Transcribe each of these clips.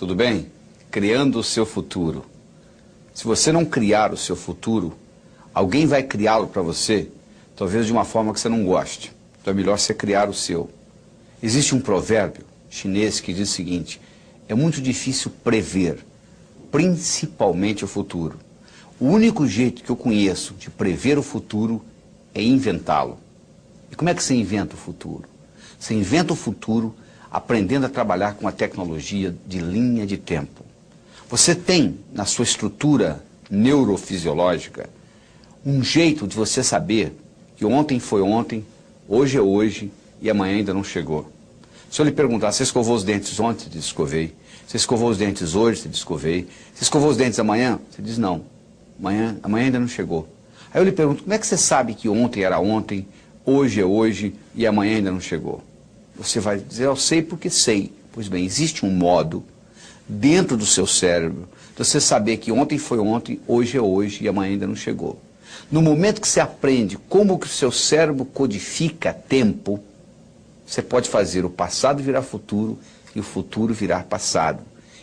tudo bem? Criando o seu futuro. Se você não criar o seu futuro, alguém vai criá-lo para você, talvez de uma forma que você não goste. Então é melhor você criar o seu. Existe um provérbio chinês que diz o seguinte: é muito difícil prever, principalmente o futuro. O único jeito que eu conheço de prever o futuro é inventá-lo. E como é que você inventa o futuro? Você inventa o futuro aprendendo a trabalhar com a tecnologia de linha de tempo. Você tem, na sua estrutura neurofisiológica, um jeito de você saber que ontem foi ontem, hoje é hoje e amanhã ainda não chegou. Se eu lhe perguntar, você escovou os dentes ontem? Você diz, escovei. Você escovou os dentes hoje? Você diz, escovei. Você escovou os dentes amanhã? Você diz, não. Amanhã ainda não chegou. Aí eu lhe pergunto, como é que você sabe que ontem era ontem, hoje é hoje e amanhã ainda não chegou? Você vai dizer, eu sei porque sei. Pois bem, existe um modo dentro do seu cérebro de você saber que ontem foi ontem, hoje é hoje e amanhã ainda não chegou. No momento que você aprende como que o seu cérebro codifica tempo, você pode fazer o passado virar futuro e o futuro virar passado.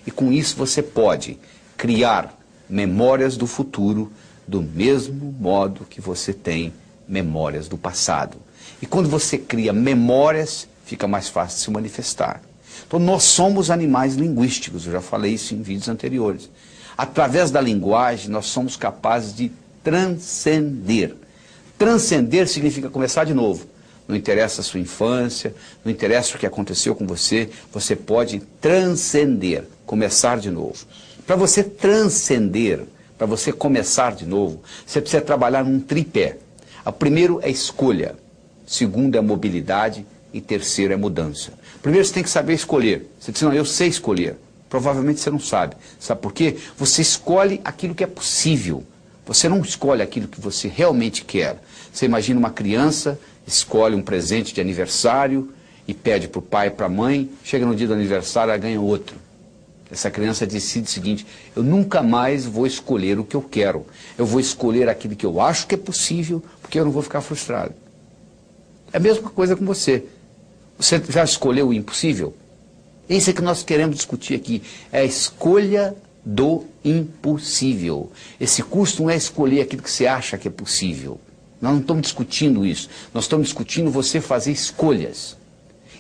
E com isso você pode criar memórias do futuro do mesmo modo que você tem memórias do passado. E quando você cria memórias, fica mais fácil de se manifestar. Então nós somos animais linguísticos, eu já falei isso em vídeos anteriores. Através da linguagem nós somos capazes de transcender. Transcender significa começar de novo. Não interessa a sua infância, não interessa o que aconteceu com você, você pode transcender, começar de novo. Para você transcender, para você começar de novo, você precisa trabalhar num tripé. O primeiro é escolha, segundo é mobilidade e terceiro é mudança. Primeiro você tem que saber escolher. Você diz, não, eu sei escolher. Provavelmente você não sabe. Sabe por quê? Você escolhe aquilo que é possível. Você não escolhe aquilo que você realmente quer. Você imagina uma criança, escolhe um presente de aniversário e pede para o pai e para a mãe, chega no dia do aniversário, ela ganha outro. Essa criança decide o seguinte: eu nunca mais vou escolher o que eu quero. Eu vou escolher aquilo que eu acho que é possível, porque eu não vou ficar frustrado. É a mesma coisa com você. Você já escolheu o impossível? Isso é que nós queremos discutir aqui. É a escolha do impossível. Esse curso não é escolher aquilo que você acha que é possível. Nós não estamos discutindo isso. Nós estamos discutindo você fazer escolhas.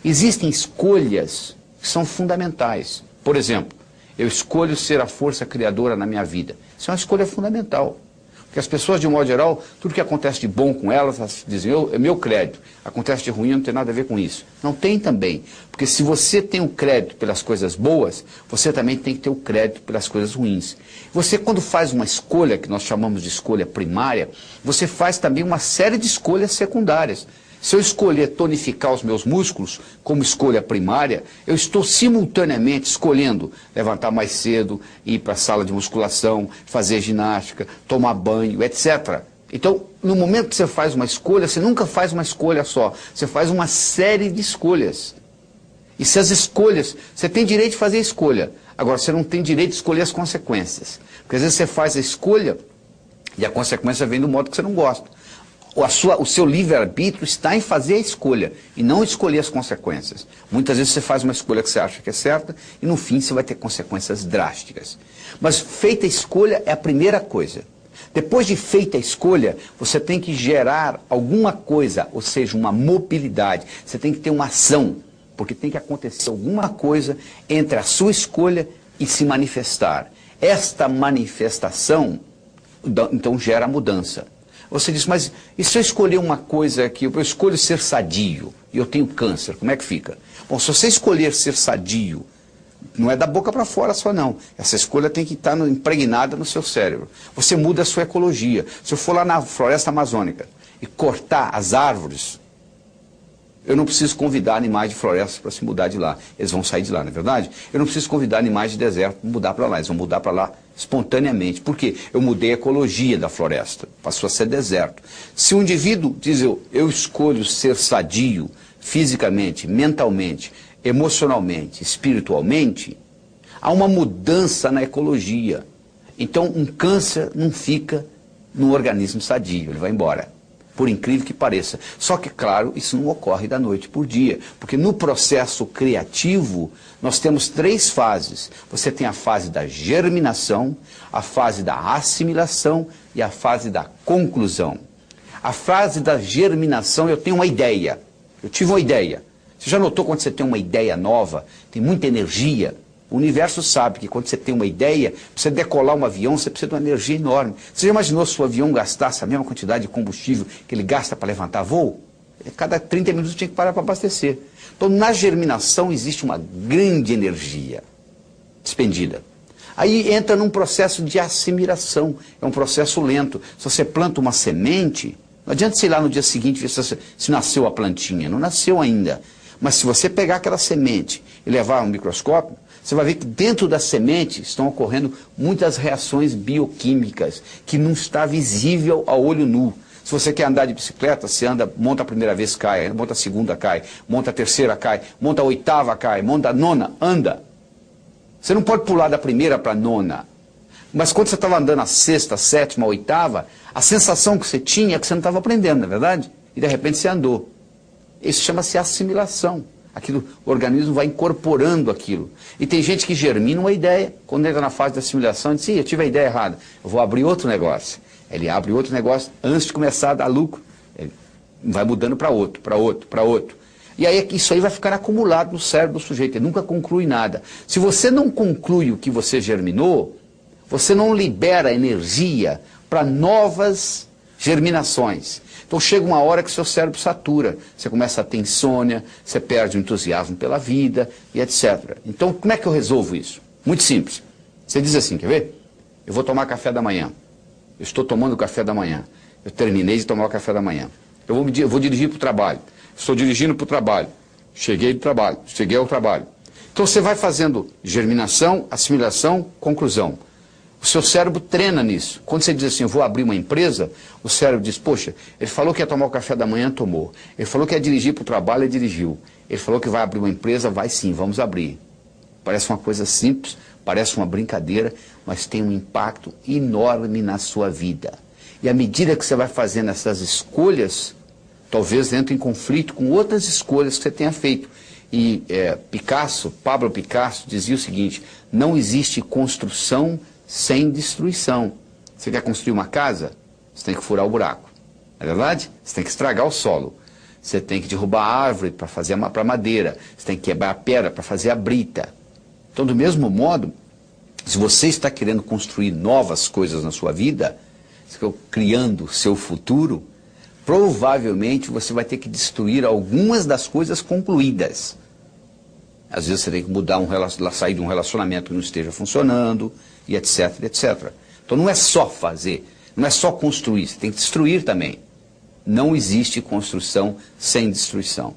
Existem escolhas que são fundamentais. Por exemplo, eu escolho ser a força criadora na minha vida. Isso é uma escolha fundamental. Porque as pessoas, de um modo geral, tudo que acontece de bom com elas, elas dizem, é meu crédito. Acontece de ruim, não tem nada a ver com isso. Não tem também. Porque se você tem o crédito pelas coisas boas, você também tem que ter o crédito pelas coisas ruins. Você, quando faz uma escolha, que nós chamamos de escolha primária, você faz também uma série de escolhas secundárias. Se eu escolher tonificar os meus músculos como escolha primária, eu estou simultaneamente escolhendo levantar mais cedo, ir para a sala de musculação, fazer ginástica, tomar banho, etc. Então, no momento que você faz uma escolha, você nunca faz uma escolha só, você faz uma série de escolhas. E se as escolhas, você tem direito de fazer a escolha, agora você não tem direito de escolher as consequências. Porque às vezes você faz a escolha e a consequência vem do modo que você não gosta. O seu livre-arbítrio está em fazer a escolha e não escolher as consequências. Muitas vezes você faz uma escolha que você acha que é certa e no fim você vai ter consequências drásticas. Mas feita a escolha é a primeira coisa. Depois de feita a escolha, você tem que gerar alguma coisa, ou seja, uma mobilidade. Você tem que ter uma ação, porque tem que acontecer alguma coisa entre a sua escolha e se manifestar. Esta manifestação, então, gera mudança. Você diz, mas e se eu escolher uma coisa que eu escolho ser sadio e eu tenho câncer, como é que fica? Bom, se você escolher ser sadio, não é da boca para fora só não. Essa escolha tem que estar impregnada no seu cérebro. Você muda a sua ecologia. Se eu for lá na floresta amazônica e cortar as árvores, eu não preciso convidar animais de floresta para se mudar de lá. Eles vão sair de lá, não é verdade? Eu não preciso convidar animais de deserto para mudar para lá. Eles vão mudar para lá espontaneamente. Por quê? Eu mudei a ecologia da floresta. Passou a ser deserto. Se um indivíduo diz, eu escolho ser sadio, fisicamente, mentalmente, emocionalmente, espiritualmente, há uma mudança na ecologia. Então, um câncer não fica no organismo sadio, ele vai embora. por incrível que pareça. Só que, claro, isso não ocorre da noite por dia, porque no processo criativo nós temos 3 fases. Você tem a fase da germinação, a fase da assimilação e a fase da conclusão. A fase da germinação, eu tenho uma ideia, eu tive uma ideia. Você já notou quando você tem uma ideia nova, tem muita energia? O universo sabe que quando você tem uma ideia, para você decolar um avião, você precisa de uma energia enorme. Você já imaginou se o avião gastasse a mesma quantidade de combustível que ele gasta para levantar voo? Cada 30 minutos tinha que parar para abastecer. Então, na germinação existe uma grande energia despendida. Aí entra num processo de assimilação, é um processo lento. Se você planta uma semente, não adianta você ir lá no dia seguinte ver se nasceu a plantinha, não nasceu ainda. Mas se você pegar aquela semente e levar a um microscópio, você vai ver que dentro da semente estão ocorrendo muitas reações bioquímicas que não está visível a olho nu. Se você quer andar de bicicleta, você anda, monta a primeira vez, cai, monta a segunda, cai, monta a terceira, cai, monta a oitava, cai, monta a nona, anda. Você não pode pular da primeira para a nona. Mas quando você estava andando a sexta, a sétima, a oitava, a sensação que você tinha é que você não estava aprendendo, não é verdade? E de repente você andou. Isso chama-se assimilação. Aquilo, o organismo vai incorporando aquilo. E tem gente que germina uma ideia, quando entra na fase da assimilação, diz, eu tive a ideia errada, eu vou abrir outro negócio. Ele abre outro negócio antes de começar a dar lucro. Ele vai mudando para outro, para outro, para outro. E aí isso aí vai ficar acumulado no cérebro do sujeito, ele nunca conclui nada. Se você não conclui o que você germinou, você não libera energia para novas germinações. Então chega uma hora que seu cérebro satura, você começa a ter insônia, você perde o entusiasmo pela vida e etc. Então como é que eu resolvo isso? Muito simples. Você diz assim, quer ver? Eu vou tomar café da manhã. Eu estou tomando café da manhã. Eu terminei de tomar o café da manhã. Eu vou dirigir para o trabalho. Estou dirigindo para o trabalho. Cheguei do trabalho. Cheguei ao trabalho. Então você vai fazendo germinação, assimilação, conclusão. O seu cérebro treina nisso. Quando você diz assim, eu vou abrir uma empresa, o cérebro diz, poxa, ele falou que ia tomar o café da manhã, tomou. Ele falou que ia dirigir para o trabalho, ele dirigiu. Ele falou que vai abrir uma empresa, vai sim, vamos abrir. Parece uma coisa simples, parece uma brincadeira, mas tem um impacto enorme na sua vida. E à medida que você vai fazendo essas escolhas, talvez entre em conflito com outras escolhas que você tenha feito. E Pablo Picasso dizia o seguinte, não existe construção sem destruição. Você quer construir uma casa? Você tem que furar o buraco. Não é verdade? Você tem que estragar o solo. Você tem que derrubar a árvore para fazer para madeira. Você tem que quebrar a pedra para fazer a brita. Então, do mesmo modo, se você está querendo construir novas coisas na sua vida, criando o seu futuro, provavelmente você vai ter que destruir algumas das coisas concluídas. Às vezes você tem que sair de um relacionamento que não esteja funcionando, e etc, etc. Então não é só fazer, não é só construir, você tem que destruir também. Não existe construção sem destruição.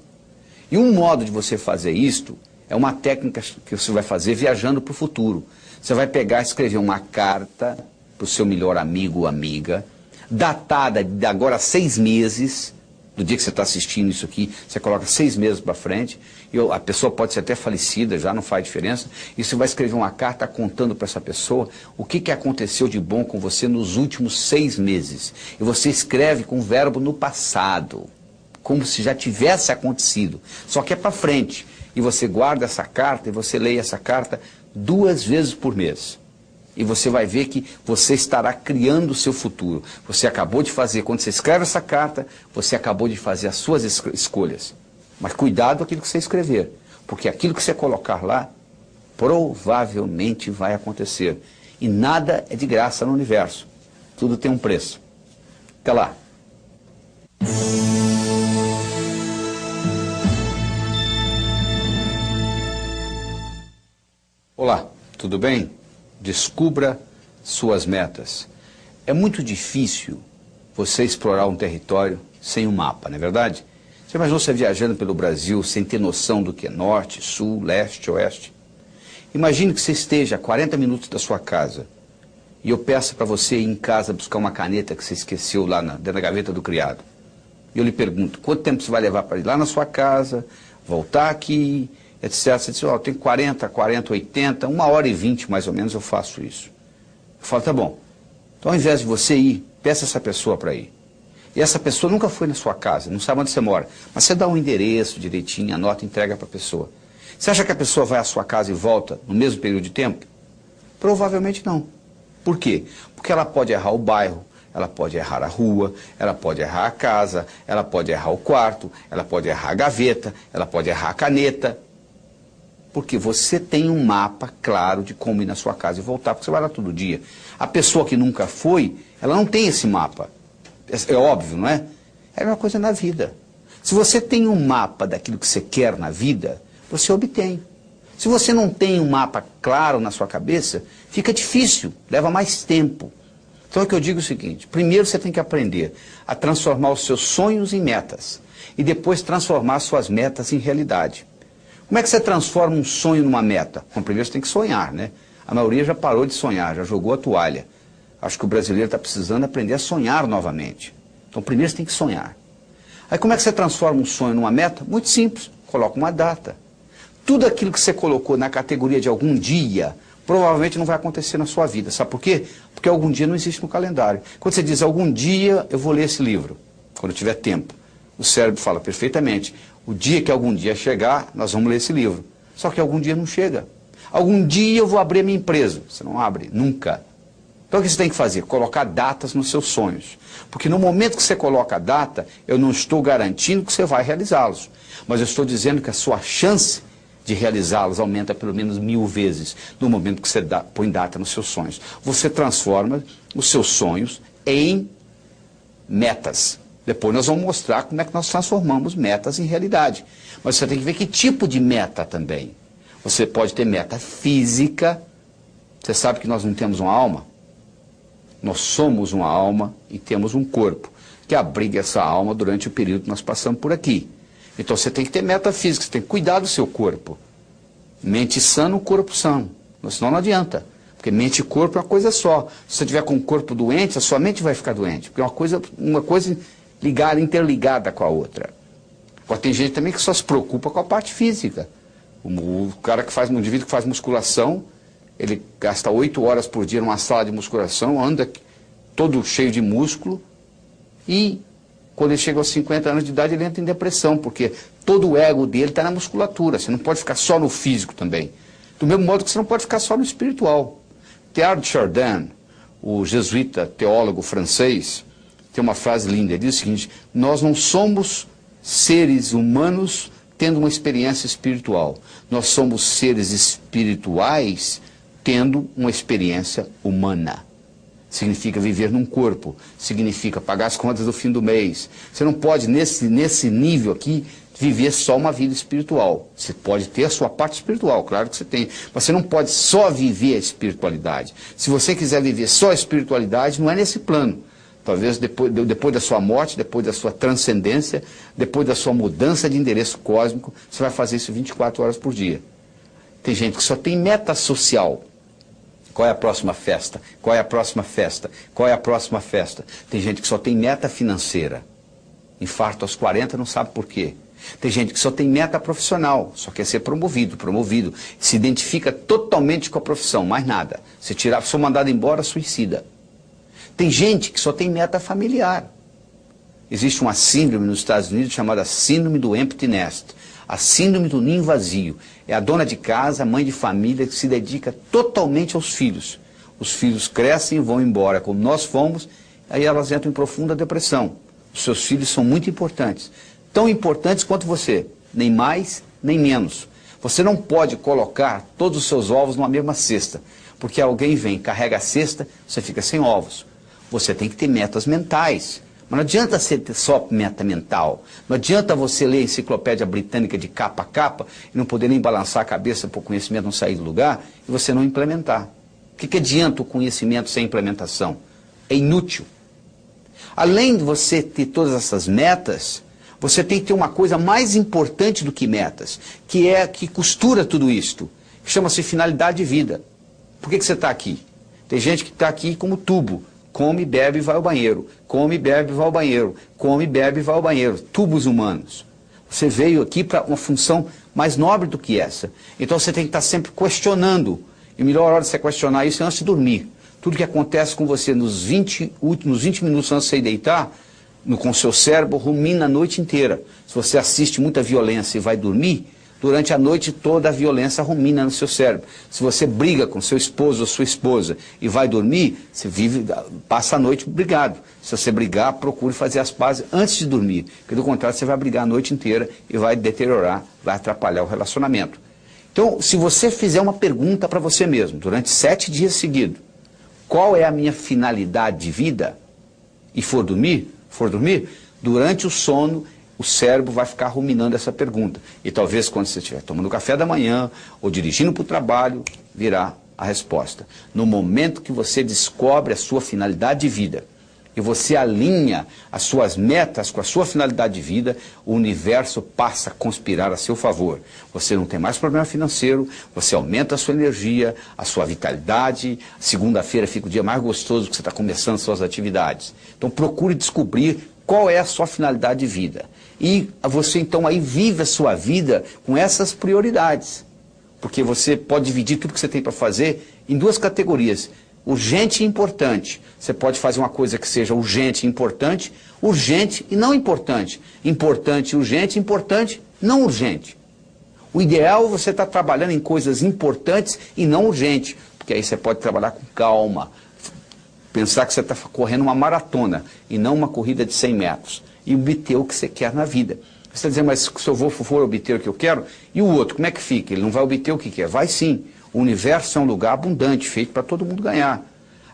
E um modo de você fazer isto é uma técnica que você vai fazer viajando para o futuro. Você vai pegar e escrever uma carta para o seu melhor amigo ou amiga, datada de agora 6 meses, do dia que você está assistindo isso aqui, você coloca 6 meses para frente, e a pessoa pode ser até falecida, já não faz diferença, e você vai escrever uma carta contando para essa pessoa o que aconteceu de bom com você nos últimos 6 meses. E você escreve com o verbo no passado, como se já tivesse acontecido, só que é para frente. E você guarda essa carta e você lê essa carta 2 vezes por mês. E você vai ver que você estará criando o seu futuro. Você acabou de fazer, quando você escreve essa carta, você acabou de fazer as suas escolhas. Mas cuidado com aquilo que você escrever, porque aquilo que você colocar lá, provavelmente vai acontecer. E nada é de graça no universo. Tudo tem um preço. Até lá. Olá, tudo bem? Descubra suas metas. É muito difícil você explorar um território sem um mapa, não é verdade? Você imaginou você viajando pelo Brasil sem ter noção do que é norte, sul, leste, oeste? Imagine que você esteja a 40 minutos da sua casa e eu peço para você ir em casa buscar uma caneta que você esqueceu lá dentro da gaveta do criado. E eu lhe pergunto, quanto tempo você vai levar para ir lá na sua casa, voltar aqui, etc. Você diz, tem 40, 80, 1h20 mais ou menos eu faço isso. Eu falo, tá bom. Então ao invés de você ir, peça essa pessoa para ir. E essa pessoa nunca foi na sua casa, não sabe onde você mora. Mas você dá um endereço direitinho, anota e entrega para a pessoa. Você acha que a pessoa vai à sua casa e volta no mesmo período de tempo? Provavelmente não. Por quê? Porque ela pode errar o bairro, ela pode errar a rua, ela pode errar a casa, ela pode errar o quarto, ela pode errar a gaveta, ela pode errar a caneta. Porque você tem um mapa claro de como ir na sua casa e voltar, porque você vai lá todo dia. A pessoa que nunca foi, ela não tem esse mapa. É óbvio, não é? É a mesma coisa na vida. Se você tem um mapa daquilo que você quer na vida, você obtém. Se você não tem um mapa claro na sua cabeça, fica difícil, leva mais tempo. Então é que eu digo o seguinte, primeiro você tem que aprender a transformar os seus sonhos em metas e depois transformar suas metas em realidade. Como é que você transforma um sonho numa meta? Bom, primeiro você tem que sonhar, né? A maioria já parou de sonhar, já jogou a toalha. Acho que o brasileiro está precisando aprender a sonhar novamente. Então primeiro você tem que sonhar. Aí como é que você transforma um sonho numa meta? Muito simples, coloca uma data. Tudo aquilo que você colocou na categoria de algum dia, provavelmente não vai acontecer na sua vida. Sabe por quê? Porque algum dia não existe no calendário. Quando você diz, algum dia eu vou ler esse livro, quando eu tiver tempo, o cérebro fala perfeitamente, o dia que algum dia chegar, nós vamos ler esse livro. Só que algum dia não chega. Algum dia eu vou abrir a minha empresa. Você não abre, nunca. Então o que você tem que fazer? Colocar datas nos seus sonhos. Porque no momento que você coloca a data, eu não estou garantindo que você vai realizá-los. Mas eu estou dizendo que a sua chance de realizá-los aumenta pelo menos 1000 vezes no momento que você põe data nos seus sonhos. Você transforma os seus sonhos em metas. Depois nós vamos mostrar como é que nós transformamos metas em realidade. Mas você tem que ver que tipo de meta também. Você pode ter meta física. Você sabe que nós não temos uma alma? Nós somos uma alma e temos um corpo que abriga essa alma durante o período que nós passamos por aqui. Então você tem que ter meta física, você tem que cuidar do seu corpo. Mente sã no corpo sã, senão não adianta. Porque mente e corpo é uma coisa só. Se você tiver com o corpo doente, a sua mente vai ficar doente. Porque é uma coisa ligada, interligada com a outra. Agora tem gente também que só se preocupa com a parte física. O cara que faz, um indivíduo que faz musculação, ele gasta 8 horas por dia numa sala de musculação, anda todo cheio de músculo e quando ele chega aos 50 anos de idade ele entra em depressão, porque todo o ego dele está na musculatura, você não pode ficar só no físico também. Do mesmo modo que você não pode ficar só no espiritual. Teilhard de Chardin, o jesuíta teólogo francês, tem uma frase linda, ele diz o seguinte, nós não somos seres humanos tendo uma experiência espiritual, nós somos seres espirituais tendo uma experiência humana. Significa viver num corpo, significa pagar as contas do fim do mês. Você não pode, nesse nível aqui, viver só uma vida espiritual. Você pode ter a sua parte espiritual, claro que você tem. Mas você não pode só viver a espiritualidade. Se você quiser viver só a espiritualidade, não é nesse plano. Talvez depois da sua morte, depois da sua transcendência, depois da sua mudança de endereço cósmico, você vai fazer isso 24 horas por dia. Tem gente que só tem meta social. Qual é a próxima festa? Qual é a próxima festa? Qual é a próxima festa? Tem gente que só tem meta financeira. Infarto aos 40, não sabe por quê. Tem gente que só tem meta profissional, só quer ser promovido. Se identifica totalmente com a profissão, mais nada. Se tirar, for mandado embora, suicida. Tem gente que só tem meta familiar. Existe uma síndrome nos Estados Unidos chamada síndrome do empty nest. A síndrome do ninho vazio. É a dona de casa, a mãe de família que se dedica totalmente aos filhos. Os filhos crescem e vão embora, como nós fomos, aí elas entram em profunda depressão. Os seus filhos são muito importantes. Tão importantes quanto você, nem mais, nem menos. Você não pode colocar todos os seus ovos numa mesma cesta, porque alguém vem, carrega a cesta, você fica sem ovos. Você tem que ter metas mentais. Mas não adianta você ter só meta mental. Não adianta você ler a enciclopédia britânica de capa a capa e não poder nem balançar a cabeça para o conhecimento não sair do lugar e você não implementar. O que adianta o conhecimento sem implementação? É inútil. Além de você ter todas essas metas, você tem que ter uma coisa mais importante do que metas, que costura tudo isto, que chama-se finalidade de vida. Por que você está aqui? Tem gente que está aqui como tubo. Come, bebe e vai ao banheiro. Come, bebe e vai ao banheiro. Come, bebe e vai ao banheiro. Tubos humanos. Você veio aqui para uma função mais nobre do que essa. Então você tem que estar sempre questionando. E a melhor hora de você questionar isso é antes de dormir. Tudo que acontece com você nos 20 minutos antes de você ir deitar, com o seu cérebro, rumina a noite inteira. Se você assiste muita violência e vai dormir, durante a noite toda a violência rumina no seu cérebro. Se você briga com seu esposo ou sua esposa e vai dormir, você passa a noite brigado. Se você brigar, procure fazer as pazes antes de dormir, porque do contrário você vai brigar a noite inteira e vai deteriorar, vai atrapalhar o relacionamento. Então, se você fizer uma pergunta para você mesmo, durante 7 dias seguidos, qual é a minha finalidade de vida, e for dormir, durante o sono, o cérebro vai ficar ruminando essa pergunta. E talvez quando você estiver tomando café da manhã ou dirigindo para o trabalho, virá a resposta. No momento que você descobre a sua finalidade de vida e você alinha as suas metas com a sua finalidade de vida, o universo passa a conspirar a seu favor. Você não tem mais problema financeiro, você aumenta a sua energia, a sua vitalidade. Segunda-feira fica o dia mais gostoso que você está começando suas atividades. Então procure descobrir qual é a sua finalidade de vida. E você então aí vive a sua vida com essas prioridades. Porque você pode dividir tudo que você tem para fazer em 2 categorias. Urgente e importante. Você pode fazer uma coisa que seja urgente e importante, urgente e não importante. Importante e urgente, importante, não urgente. O ideal é você estar trabalhando em coisas importantes e não urgentes. Porque aí você pode trabalhar com calma. Pensar que você está correndo uma maratona e não uma corrida de 100 metros. E obter o que você quer na vida. Você está dizendo, mas se eu for obter o que eu quero, e o outro, como é que fica? Ele não vai obter o que quer? Vai sim. O universo é um lugar abundante, feito para todo mundo ganhar.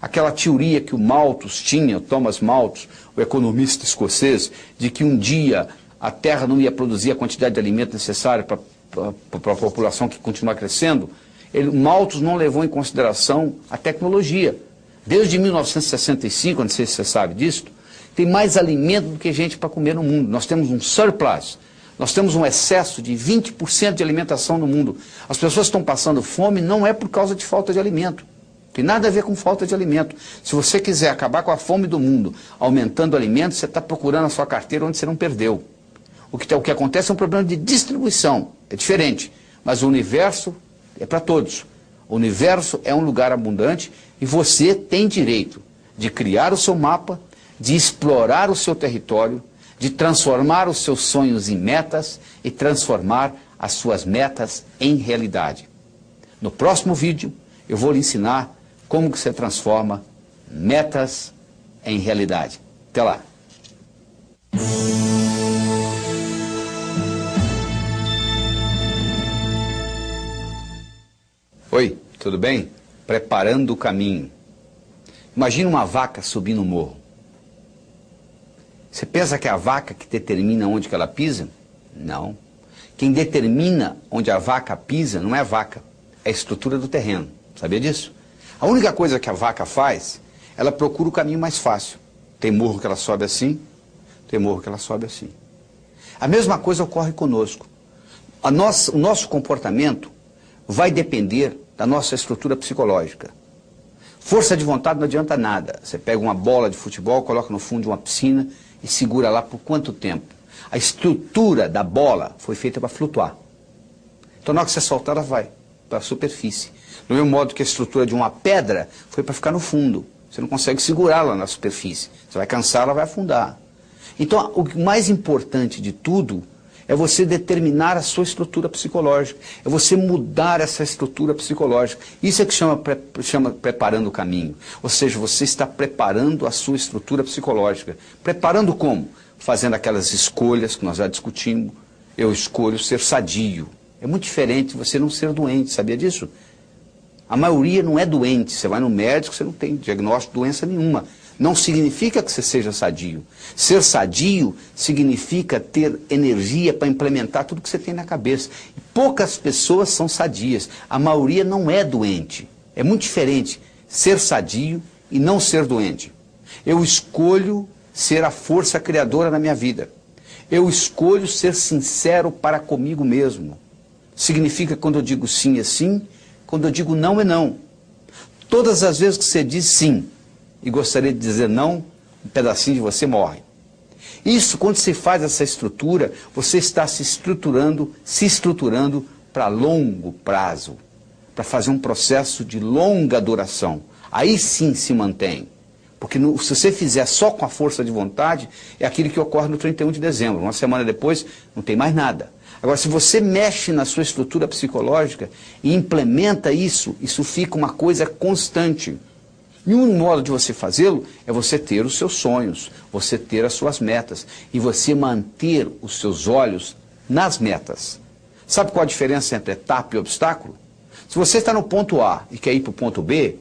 Aquela teoria que o Malthus tinha, o Thomas Malthus, o economista escocês, de que um dia a Terra não ia produzir a quantidade de alimento necessária para a população que continua crescendo, Malthus não levou em consideração a tecnologia. Desde 1965, não sei se você sabe disso, tem mais alimento do que gente para comer no mundo. Nós temos um surplus, nós temos um excesso de 20% de alimentação no mundo. As pessoas estão passando fome não é por causa de falta de alimento. Tem nada a ver com falta de alimento. Se você quiser acabar com a fome do mundo, aumentando alimentos, você está procurando a sua carteira onde você não perdeu. O que acontece é um problema de distribuição, é diferente. Mas o universo é para todos. O universo é um lugar abundante e você tem direito de criar o seu mapa, de explorar o seu território, de transformar os seus sonhos em metas e transformar as suas metas em realidade. No próximo vídeo, eu vou lhe ensinar como que você transforma metas em realidade. Até lá! Oi, tudo bem? Preparando o caminho. Imagina uma vaca subindo um morro. Você pensa que é a vaca que determina onde que ela pisa? Não. Quem determina onde a vaca pisa não é a vaca, é a estrutura do terreno. Sabia disso? A única coisa que a vaca faz, ela procura o caminho mais fácil. Tem morro que ela sobe assim, tem morro que ela sobe assim. A mesma coisa ocorre conosco. O nosso comportamento vai depender da nossa estrutura psicológica. Força de vontade não adianta nada. Você pega uma bola de futebol, coloca no fundo de uma piscina e segura lá por quanto tempo? A estrutura da bola foi feita para flutuar. Então na hora que você soltar, ela vai para a superfície. Do mesmo modo que a estrutura de uma pedra foi para ficar no fundo. Você não consegue segurá-la na superfície. Você vai cansar, ela vai afundar. Então o mais importante de tudo é você determinar a sua estrutura psicológica. É você mudar essa estrutura psicológica. Isso é que chama preparando o caminho. Ou seja, você está preparando a sua estrutura psicológica. Preparando como? Fazendo aquelas escolhas que nós já discutimos. Eu escolho ser sadio. É muito diferente de você não ser doente, sabia disso? A maioria não é doente. Você vai no médico, você não tem diagnóstico de doença nenhuma. Não significa que você seja sadio. Ser sadio significa ter energia para implementar tudo que você tem na cabeça. E poucas pessoas são sadias. A maioria não é doente. É muito diferente ser sadio e não ser doente. Eu escolho ser a força criadora na minha vida. Eu escolho ser sincero para comigo mesmo. Significa quando eu digo sim é sim, quando eu digo não é não. Todas as vezes que você diz sim e gostaria de dizer não, um pedacinho de você morre. Isso, quando você faz essa estrutura, você está se estruturando para longo prazo, para fazer um processo de longa duração. Aí sim se mantém. Porque se você fizer só com a força de vontade, é aquilo que ocorre no 31 de dezembro. Uma semana depois, não tem mais nada. Agora, se você mexe na sua estrutura psicológica e implementa isso, isso fica uma coisa constante. E um modo de você fazê-lo é você ter os seus sonhos, você ter as suas metas e você manter os seus olhos nas metas. Sabe qual a diferença entre etapa e obstáculo? Se você está no ponto A e quer ir para o ponto B,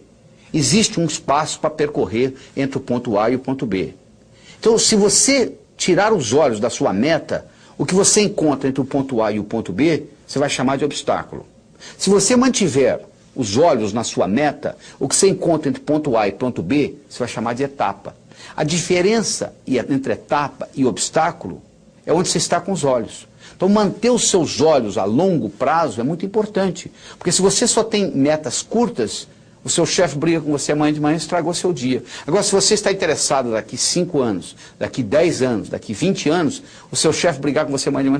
existe um espaço para percorrer entre o ponto A e o ponto B. Então, se você tirar os olhos da sua meta, o que você encontra entre o ponto A e o ponto B, você vai chamar de obstáculo. Se você mantiver os olhos na sua meta, o que você encontra entre ponto A e ponto B, você vai chamar de etapa. A diferença entre etapa e obstáculo é onde você está com os olhos. Então, manter os seus olhos a longo prazo é muito importante. Porque se você só tem metas curtas, o seu chefe briga com você amanhã de manhã e estragou seu dia. Agora, se você está interessado daqui 5 anos, daqui 10 anos, daqui 20 anos, o seu chefe brigar com você amanhã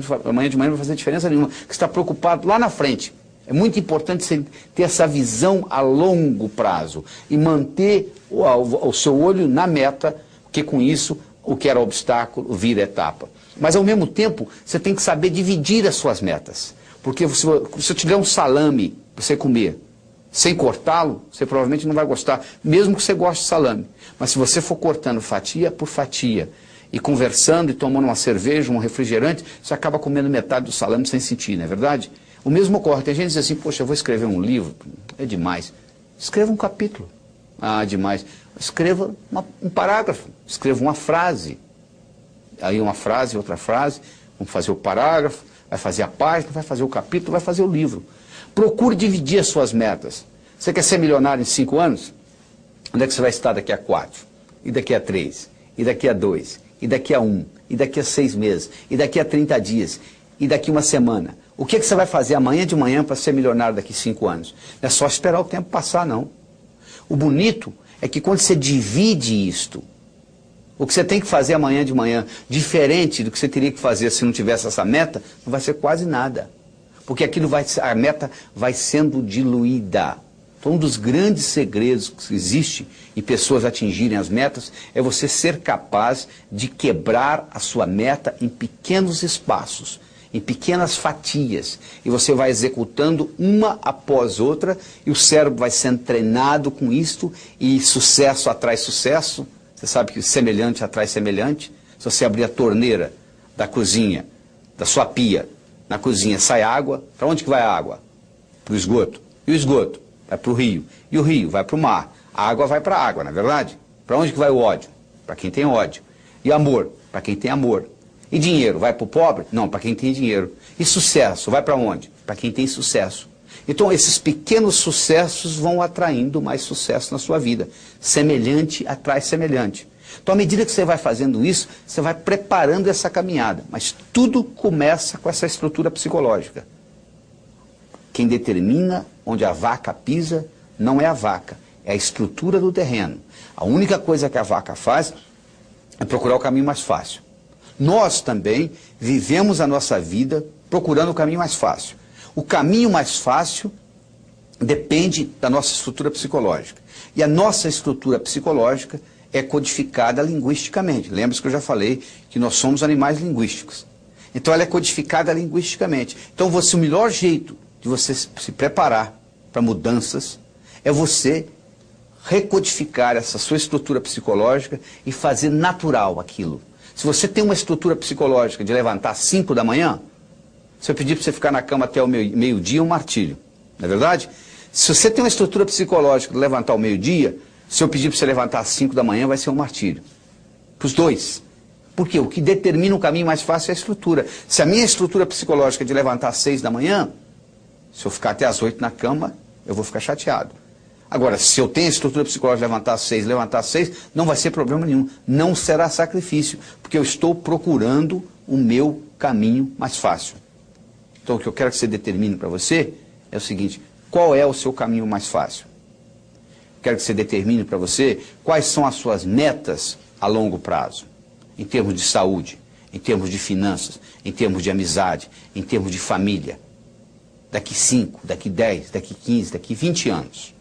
de manhã não vai fazer diferença nenhuma, porque você está preocupado lá na frente. É muito importante você ter essa visão a longo prazo e manter o seu olho na meta, porque com isso o que era obstáculo vira etapa. Mas ao mesmo tempo, você tem que saber dividir as suas metas. Porque se eu te der um salame para você comer, sem cortá-lo, você provavelmente não vai gostar, mesmo que você goste de salame. Mas se você for cortando fatia por fatia, e conversando e tomando uma cerveja, um refrigerante, você acaba comendo metade do salame sem sentir, não é verdade? O mesmo ocorre. Tem gente que diz assim, poxa, eu vou escrever um livro, é demais. Escreva um capítulo. Ah, demais. Escreva um parágrafo, escreva uma frase. Aí uma frase, outra frase, vamos fazer o parágrafo, vai fazer a página, vai fazer o capítulo, vai fazer o livro. Procure dividir as suas metas. Você quer ser milionário em 5 anos? Onde é que você vai estar daqui a 4? E daqui a 3? E daqui a 2? E daqui a 1? E daqui a 6 meses? E daqui a 30 dias? E daqui a uma semana? O que você vai fazer amanhã de manhã para ser milionário daqui a 5 anos? Não é só esperar o tempo passar, não. O bonito é que quando você divide isto, o que você tem que fazer amanhã de manhã, diferente do que você teria que fazer se não tivesse essa meta, não vai ser quase nada. Porque a meta vai sendo diluída. Então, um dos grandes segredos que existe em pessoas atingirem as metas é você ser capaz de quebrar a sua meta em pequenos espaços, em pequenas fatias. E você vai executando uma após outra e o cérebro vai sendo treinado com isto e sucesso atrai sucesso. Você sabe que semelhante atrai semelhante. Se você abrir a torneira da cozinha, da sua pia, na cozinha sai água, para onde que vai a água? Para o esgoto. E o esgoto? Vai para o rio. E o rio vai para o mar. A água vai para a água, não é verdade? Para onde que vai o ódio? Para quem tem ódio. E amor? Para quem tem amor. E dinheiro? Vai para o pobre? Não, para quem tem dinheiro. E sucesso? Vai para onde? Para quem tem sucesso. Então, esses pequenos sucessos vão atraindo mais sucesso na sua vida. Semelhante atrai semelhante. Então, à medida que você vai fazendo isso, você vai preparando essa caminhada. Mas tudo começa com essa estrutura psicológica. Quem determina onde a vaca pisa não é a vaca, é a estrutura do terreno. A única coisa que a vaca faz é procurar o caminho mais fácil. Nós também vivemos a nossa vida procurando o caminho mais fácil. O caminho mais fácil depende da nossa estrutura psicológica. E a nossa estrutura psicológica é codificada linguisticamente. Lembra-se que eu já falei que nós somos animais linguísticos. Então ela é codificada linguisticamente. Então o melhor jeito de você se preparar para mudanças é você recodificar essa sua estrutura psicológica e fazer natural aquilo. Se você tem uma estrutura psicológica de levantar às 5 da manhã, se eu pedir para você ficar na cama até o meio-dia, é um martírio. Não é verdade? Se você tem uma estrutura psicológica de levantar ao meio-dia, se eu pedir para você levantar às 5 da manhã, vai ser um martírio. Para os dois. Porque o que determina o caminho mais fácil é a estrutura. Se a minha estrutura psicológica é de levantar às 6 da manhã, se eu ficar até às 8 na cama, eu vou ficar chateado. Agora, se eu tenho a estrutura psicológica de levantar às 6, não vai ser problema nenhum. Não será sacrifício, porque eu estou procurando o meu caminho mais fácil. Então, o que eu quero que você determine para você é o seguinte: qual é o seu caminho mais fácil? Quero que você determine para você quais são as suas metas a longo prazo, em termos de saúde, em termos de finanças, em termos de amizade, em termos de família. Daqui 5, daqui 10, daqui 15, daqui 20 anos.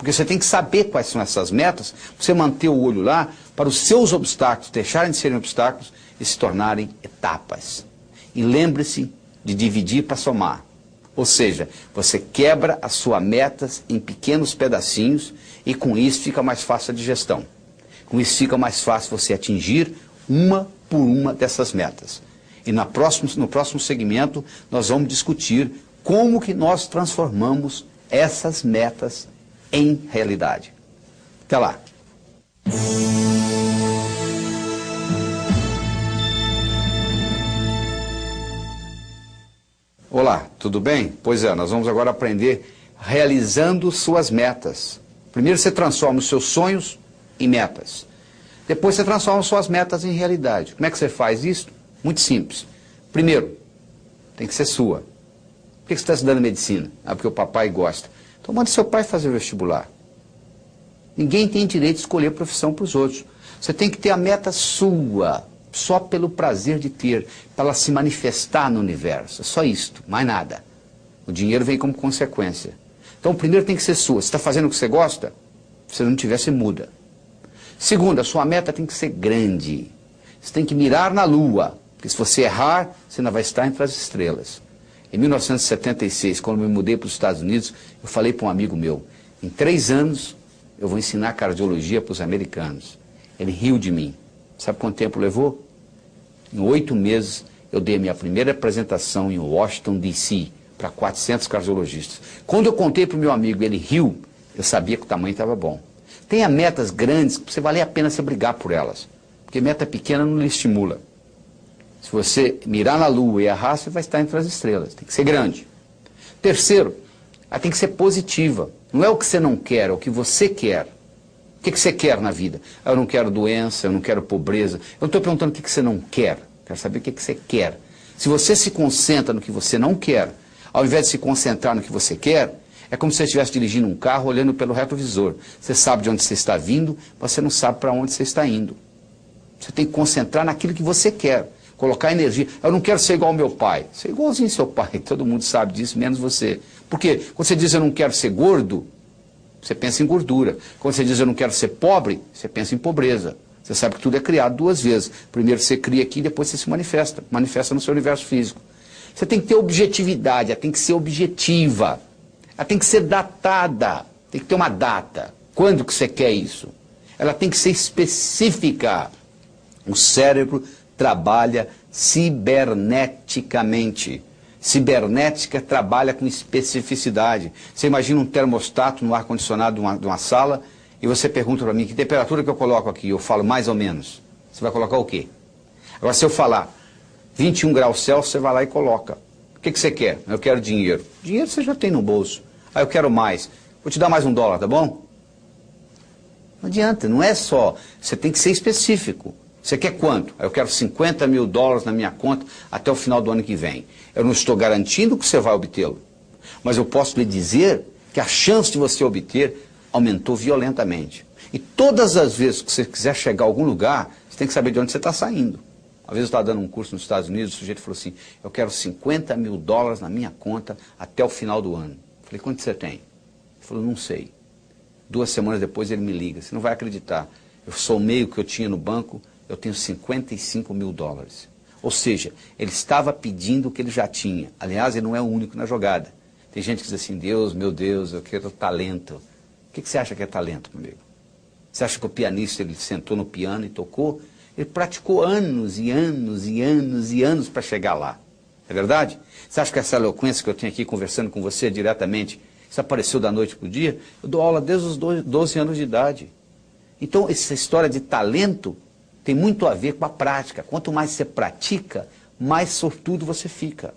Porque você tem que saber quais são essas metas, você manter o olho lá para os seus obstáculos deixarem de serem obstáculos e se tornarem etapas. E lembre-se de dividir para somar. Ou seja, você quebra as suas metas em pequenos pedacinhos e com isso fica mais fácil a digestão. Com isso fica mais fácil você atingir uma por uma dessas metas. E no próximo segmento nós vamos discutir como que nós transformamos essas metas em realidade. Até lá! Olá, tudo bem? Pois é, nós vamos agora aprender realizando suas metas. Primeiro você transforma os seus sonhos em metas. Depois você transforma suas metas em realidade. Como é que você faz isso? Muito simples. Primeiro, tem que ser sua. Por que você está estudando medicina? Ah, porque o papai gosta. Então mande seu pai fazer o vestibular. Ninguém tem direito de escolher profissão para os outros. Você tem que ter a meta sua, só pelo prazer de ter, para ela se manifestar no universo. É só isto, mais nada. O dinheiro vem como consequência. Então, primeiro tem que ser sua. Você está fazendo o que você gosta? Se não tiver, você muda. Segundo, a sua meta tem que ser grande. Você tem que mirar na lua, porque se você errar, você ainda vai estar entre as estrelas. Em 1976, quando eu me mudei para os Estados Unidos, eu falei para um amigo meu, em 3 anos eu vou ensinar cardiologia para os americanos. Ele riu de mim. Sabe quanto tempo levou? Em 8 meses eu dei a minha primeira apresentação em Washington, D.C., para 400 cardiologistas. Quando eu contei para o meu amigo, ele riu, eu sabia que o tamanho estava bom. Tenha metas grandes, que você vale a pena você brigar por elas. Porque meta pequena não lhe estimula. Se você mirar na lua e errar, você vai estar entre as estrelas. Tem que ser grande. Terceiro, ela tem que ser positiva. Não é o que você não quer, é o que você quer. O que você quer na vida? Eu não quero doença, eu não quero pobreza. Eu não estou perguntando o que você não quer. Quero saber o que você quer. Se você se concentra no que você não quer, ao invés de se concentrar no que você quer, é como se você estivesse dirigindo um carro olhando pelo retrovisor. Você sabe de onde você está vindo, mas você não sabe para onde você está indo. Você tem que concentrar naquilo que você quer. Colocar energia. Eu não quero ser igual ao meu pai. Ser igualzinho ao seu pai. Todo mundo sabe disso, menos você. Por quê? Quando você diz eu não quero ser gordo, você pensa em gordura. Quando você diz eu não quero ser pobre, você pensa em pobreza. Você sabe que tudo é criado 2 vezes. Primeiro você cria aqui, depois você se manifesta. Manifesta no seu universo físico. Você tem que ter objetividade, ela tem que ser objetiva. Ela tem que ser datada. Tem que ter uma data. Quando que você quer isso? Ela tem que ser específica. O cérebro trabalha ciberneticamente. Cibernética trabalha com especificidade. Você imagina um termostato no ar-condicionado de uma sala e você pergunta para mim que temperatura que eu coloco aqui. Eu falo mais ou menos. Você vai colocar o quê? Agora, se eu falar 21 graus Celsius, você vai lá e coloca. O que você quer? Eu quero dinheiro. Dinheiro você já tem no bolso. Ah, eu quero mais. Vou te dar mais $1, tá bom? Não adianta, não é só. Você tem que ser específico. Você quer quanto? Eu quero $50 mil na minha conta até o final do ano que vem. Eu não estou garantindo que você vai obtê-lo. Mas eu posso lhe dizer que a chance de você obter aumentou violentamente. E todas as vezes que você quiser chegar a algum lugar, você tem que saber de onde você está saindo. Uma vez eu estava dando um curso nos Estados Unidos, o sujeito falou assim, eu quero $50 mil na minha conta até o final do ano. Eu falei, quanto você tem? Ele falou, não sei. 2 semanas depois ele me liga, você não vai acreditar. Eu somei o que eu tinha no banco, eu tenho $55 mil. Ou seja, ele estava pedindo o que ele já tinha. Aliás, ele não é o único na jogada. Tem gente que diz assim, Deus, meu Deus, eu quero talento. O que você acha que é talento, meu amigo? Você acha que o pianista, ele sentou no piano e tocou? Ele praticou anos e anos e anos e anos para chegar lá. É verdade? Você acha que essa eloquência que eu tenho aqui conversando com você diretamente, isso apareceu da noite para o dia? Eu dou aula desde os 12 anos de idade. Então, essa história de talento tem muito a ver com a prática. Quanto mais você pratica, mais sortudo você fica.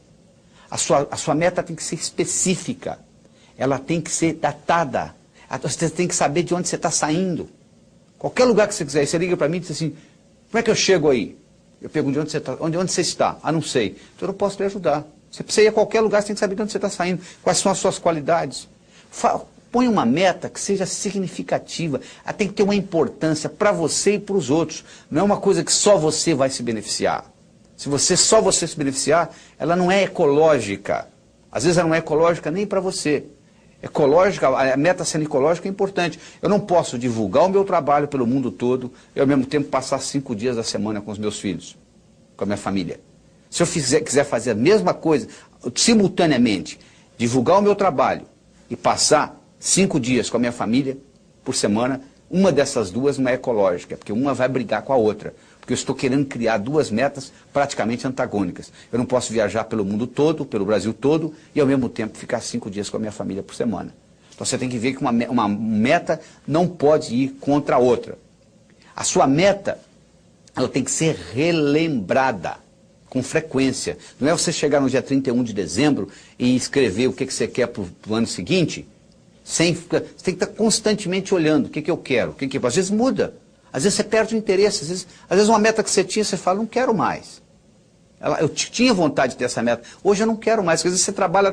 A sua meta tem que ser específica. Ela tem que ser datada. Você tem que saber de onde você está saindo. Qualquer lugar que você quiser, você liga para mim e diz assim, como é que eu chego aí? Eu pergunto de onde você está. Onde você está? Ah, não sei. Então eu não posso lhe ajudar. Você precisa ir a qualquer lugar, você tem que saber de onde você está saindo. Quais são as suas qualidades. Põe uma meta que seja significativa. Ela tem que ter uma importância para você e para os outros. Não é uma coisa que só você vai se beneficiar. Se só você se beneficiar, ela não é ecológica. Às vezes ela não é ecológica nem para você. Ecológica, a meta sendo ecológica é importante. Eu não posso divulgar o meu trabalho pelo mundo todo e ao mesmo tempo passar 5 dias da semana com os meus filhos, com a minha família. Se eu quiser fazer a mesma coisa, simultaneamente, divulgar o meu trabalho e passar 5 dias com a minha família por semana, uma dessas duas não é ecológica, porque uma vai brigar com a outra. Porque eu estou querendo criar duas metas praticamente antagônicas. Eu não posso viajar pelo mundo todo, pelo Brasil todo, e ao mesmo tempo ficar 5 dias com a minha família por semana. Então você tem que ver que uma meta não pode ir contra a outra. A sua meta, ela tem que ser relembrada com frequência. Não é você chegar no dia 31 de dezembro e escrever o que você quer para o ano seguinte, você tem que estar constantemente olhando o que eu quero. Às vezes muda. Às vezes você perde o interesse, às vezes uma meta que você tinha, você fala, não quero mais. Eu tinha vontade de ter essa meta, hoje eu não quero mais. Às vezes você trabalha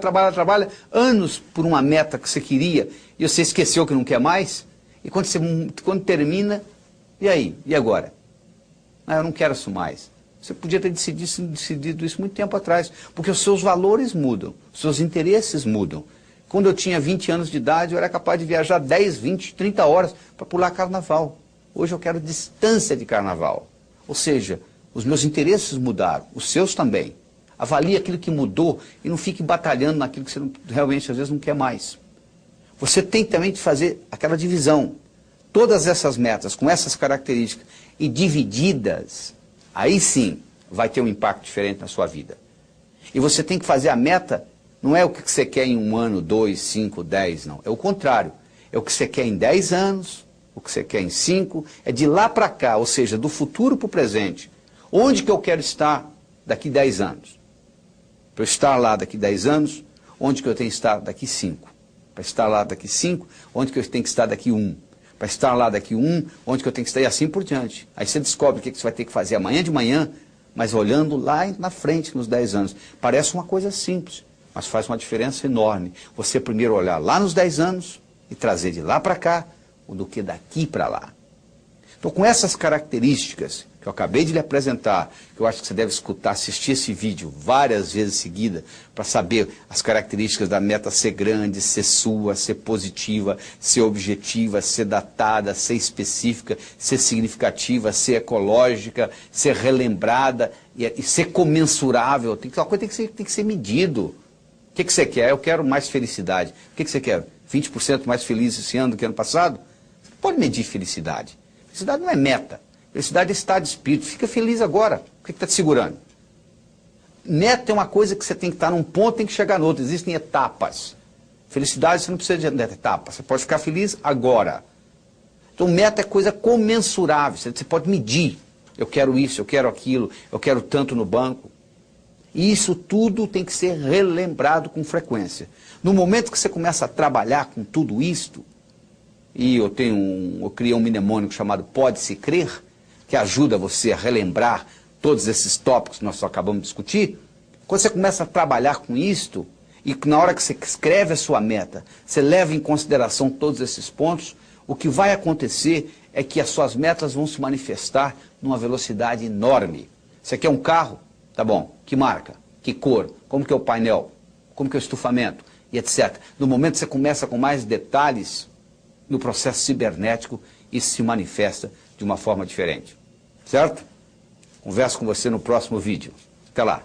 anos por uma meta que você queria, e você esqueceu que não quer mais, e quando termina, e aí? E agora? Ah, eu não quero isso mais. Você podia ter decidido isso muito tempo atrás, porque os seus valores mudam, os seus interesses mudam. Quando eu tinha 20 anos de idade, eu era capaz de viajar 10, 20, 30 horas para pular carnaval. Hoje eu quero distância de carnaval. Ou seja, os meus interesses mudaram, os seus também. Avalie aquilo que mudou e não fique batalhando naquilo que você realmente às vezes não quer mais. Você tem também de fazer aquela divisão. Todas essas metas com essas características e divididas, aí sim vai ter um impacto diferente na sua vida. E você tem que fazer a meta, não é o que você quer em 1 ano, 2, 5, 10, não. É o contrário. É o que você quer em 10 anos, o que você quer em 5, é de lá para cá, ou seja, do futuro para o presente. Onde que eu quero estar daqui 10 anos? Para eu estar lá daqui 10 anos, onde que eu tenho que estar daqui 5? Para estar lá daqui 5, onde que eu tenho que estar daqui 1? Para estar lá daqui 1, onde que eu tenho que estar e assim por diante. Aí você descobre o que você vai ter que fazer amanhã de manhã, mas olhando lá na frente, nos 10 anos. Parece uma coisa simples, mas faz uma diferença enorme. Você primeiro olhar lá nos 10 anos e trazer de lá para cá, do que daqui para lá. Então, com essas características que eu acabei de lhe apresentar, que eu acho que você deve escutar, assistir esse vídeo várias vezes seguidas, para saber as características da meta ser grande, ser sua, ser positiva, ser objetiva, ser datada, ser específica, ser significativa, ser ecológica, ser relembrada e ser comensurável. Uma coisa tem que ser medido. O que você quer? Eu quero mais felicidade. O que você quer? 20% mais feliz esse ano do que ano passado? Pode medir felicidade. Felicidade não é meta. Felicidade é estado de espírito. Fica feliz agora. O que está te segurando? Meta é uma coisa que você tem que estar num ponto e tem que chegar no outro. Existem etapas. Felicidade você não precisa de etapa. Você pode ficar feliz agora. Então meta é coisa comensurável. Você pode medir. Eu quero isso, eu quero aquilo, eu quero tanto no banco. E isso tudo tem que ser relembrado com frequência. No momento que você começa a trabalhar com tudo isto, e eu criei um mnemônico chamado Pode-se Crer, que ajuda você a relembrar todos esses tópicos que nós acabamos de discutir. Quando você começa a trabalhar com isto, e na hora que você escreve a sua meta, você leva em consideração todos esses pontos, o que vai acontecer é que as suas metas vão se manifestar numa velocidade enorme. Você quer um carro? Tá bom. Que marca? Que cor? Como que é o painel? Como que é o estufamento? E etc. No momento que você começa com mais detalhes, no processo cibernético, isso se manifesta de uma forma diferente. Certo? Converso com você no próximo vídeo. Até lá.